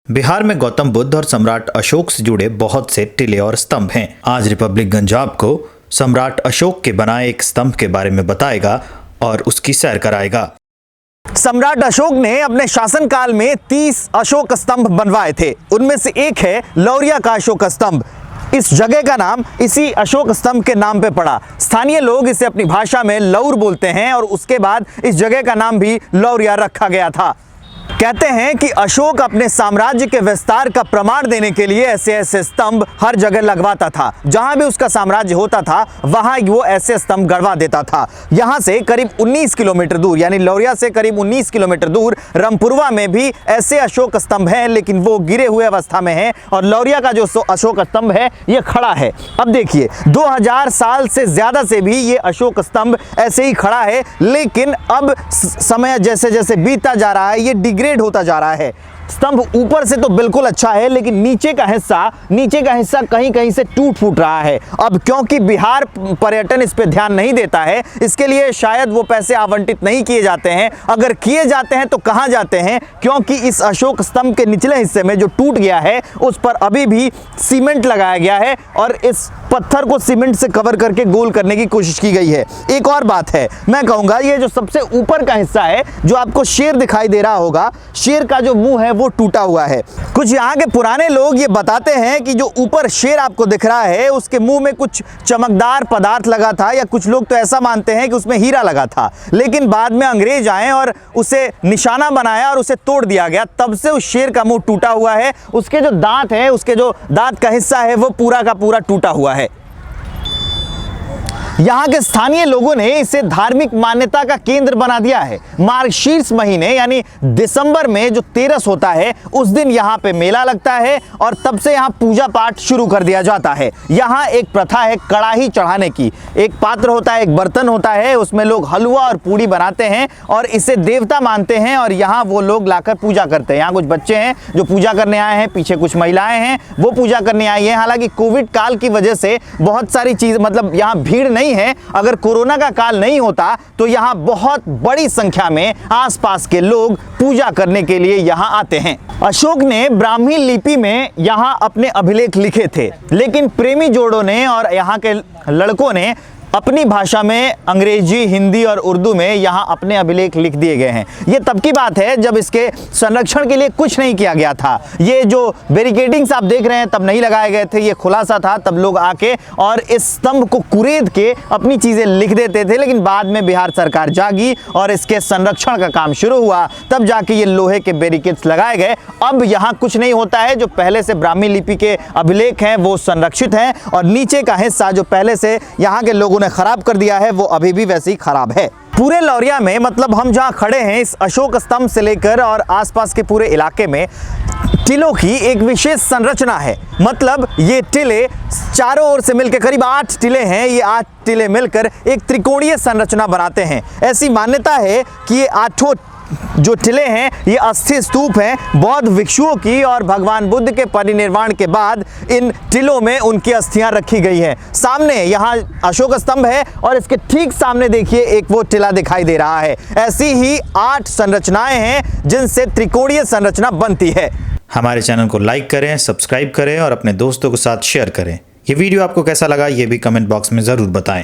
बिहार में गौतम बुद्ध और सम्राट अशोक से जुड़े बहुत से टिले और स्तंभ हैं। आज रिपब्लिकगंज आपको सम्राट अशोक के बनाए एक स्तंभ के बारे में बताएगा और उसकी सैर कराएगा। सम्राट अशोक ने अपने शासनकाल में 30 अशोक स्तंभ बनवाए थे। उनमें से एक है लौरिया का अशोक स्तंभ। इस जगह का नाम इसी अशोक स्तंभ के नाम पे पड़ा। स्थानीय लोग इसे अपनी भाषा में लौर बोलते हैं और उसके बाद इस जगह का नाम भी लौरिया रखा गया था। कहते हैं कि अशोक अपने साम्राज्य के विस्तार का प्रमाण देने के लिए ऐसे ऐसे स्तंभ हर जगह लगवाता था। जहां भी उसका साम्राज्य होता था वहां वो ऐसे स्तंभ गड़वा देता था। यहां से करीब 19 किलोमीटर दूर, यानी लौरिया से करीब 19 किलोमीटर दूर रामपुरवा में भी ऐसे अशोक स्तंभ हैं, लेकिन वो गिरे हुए अवस्था में हैं और लौरिया का जो अशोक स्तंभ है ये खड़ा है। अब देखिए 2000 साल से ज्यादा से भी ये अशोक स्तंभ ऐसे ही खड़ा है, लेकिन अब समय जैसे जैसे बीतता जा रहा है ये डिग्रेड होता जा रहा है। स्तंभ ऊपर से तो बिल्कुल अच्छा है, लेकिन नीचे का हिस्सा कहीं कहीं से टूट फूट रहा है। अब क्योंकि बिहार पर्यटन इस पे ध्यान नहीं देता है, इसके लिए शायद वो पैसे आवंटित नहीं किए जाते हैं। अगर किए जाते हैं तो कहां जाते हैं, क्योंकि इस अशोक स्तंभ के निचले हिस्से में जो टूट गया है उस पर अभी भी सीमेंट लगाया गया है और इस पत्थर को सीमेंट से कवर करके गोल करने की कोशिश की गई है। एक और बात है, मैं कहूंगा ये जो सबसे ऊपर का हिस्सा है, जो आपको शेर दिखाई दे रहा होगा, शेर का जो मुंह है वो टूटा हुआ है। कुछ यहाँ के पुराने लोग ये बताते हैं कि जो ऊपर शेर आपको दिख रहा है उसके मुंह में कुछ चमकदार पदार्थ लगा था, या कुछ लोग तो ऐसा मानते हैं कि उसमें हीरा लगा था। लेकिन बाद में अंग्रेज आए और उसे निशाना बनाया और उसे तोड़ दिया गया। तब से उस शेर का मुंह टूटा हुआ है। उसके जो दांत है, उसके जो दांत का हिस्सा है वो पूरा का पूरा टूटा हुआ है। यहाँ के स्थानीय लोगों ने इसे धार्मिक मान्यता का केंद्र बना दिया है। मार्गशीर्ष महीने यानी दिसंबर में जो तेरस होता है उस दिन यहाँ पे मेला लगता है और तब से यहाँ पूजा पाठ शुरू कर दिया जाता है। यहाँ एक प्रथा है कड़ाही चढ़ाने की। एक पात्र होता है, एक बर्तन होता है, उसमें लोग हलवा और पूड़ी बनाते हैं और इसे देवता मानते हैं और यहाँ वो लोग लाकर पूजा करते हैं। यहाँ कुछ बच्चे हैं जो पूजा करने आए हैं, पीछे कुछ महिलाएं हैं वो पूजा करने आई हैं। हालांकि कोविड काल की वजह से बहुत सारी चीज, मतलब यहाँ भीड़ नहीं है। अगर कोरोना का काल नहीं होता तो यहां बहुत बड़ी संख्या में आसपास के लोग पूजा करने के लिए यहां आते हैं। अशोक ने ब्राह्मी लिपि में यहां अपने अभिलेख लिखे थे, लेकिन प्रेमी जोड़ों ने और यहां के लड़कों ने अपनी भाषा में अंग्रेजी, हिंदी और उर्दू में यहाँ अपने अभिलेख लिख दिए गए हैं। ये तब की बात है जब इसके संरक्षण के लिए कुछ नहीं किया गया था। ये जो बैरिकेडिंग्स आप देख रहे हैं तब नहीं लगाए गए थे, ये खुलासा था। तब लोग आके और इस स्तंभ को कुरेद के अपनी चीज़ें लिख देते थे, लेकिन बाद में बिहार सरकार जागी और इसके संरक्षण का काम शुरू हुआ। तब जाके ये लोहे के बैरिकेड्स लगाए गए। अब यहाँ कुछ नहीं होता है। जो पहले से ब्राह्मी लिपि के अभिलेख हैं वो संरक्षित हैं और नीचे का हिस्सा जो पहले से यहाँ के लोगों ने खराब कर दिया है वो अभी भी वैसे ही खराब है। पूरे लौरिया में, मतलब हम जहां खड़े हैं इस अशोक स्तंभ से लेकर और आसपास के पूरे इलाके में टिलों की एक विशेष संरचना है। मतलब ये टिले चारों ओर से मिलकर करीब 8 टिले हैं। ये 8 टिले मिलकर एक त्रिकोणीय संरचना बनाते हैं। ऐसी मान्यता है कि ये 8 जो टिले हैं ये अस्थि स्तूप हैं बौद्ध भिक्षुओं की, और भगवान बुद्ध के परिनिर्वाण के बाद इन टिलों में उनकी अस्थियां रखी गई हैं। सामने यहाँ अशोक स्तंभ है और इसके ठीक सामने देखिए एक वो टिला दिखाई दे रहा है। ऐसी ही 8 संरचनाएं हैं जिनसे त्रिकोणीय संरचना बनती है। हमारे चैनल को लाइक करें, सब्सक्राइब करें और अपने दोस्तों के साथ शेयर करें। ये वीडियो आपको कैसा लगा ये भी कमेंट बॉक्स में ज़रूर बताएं।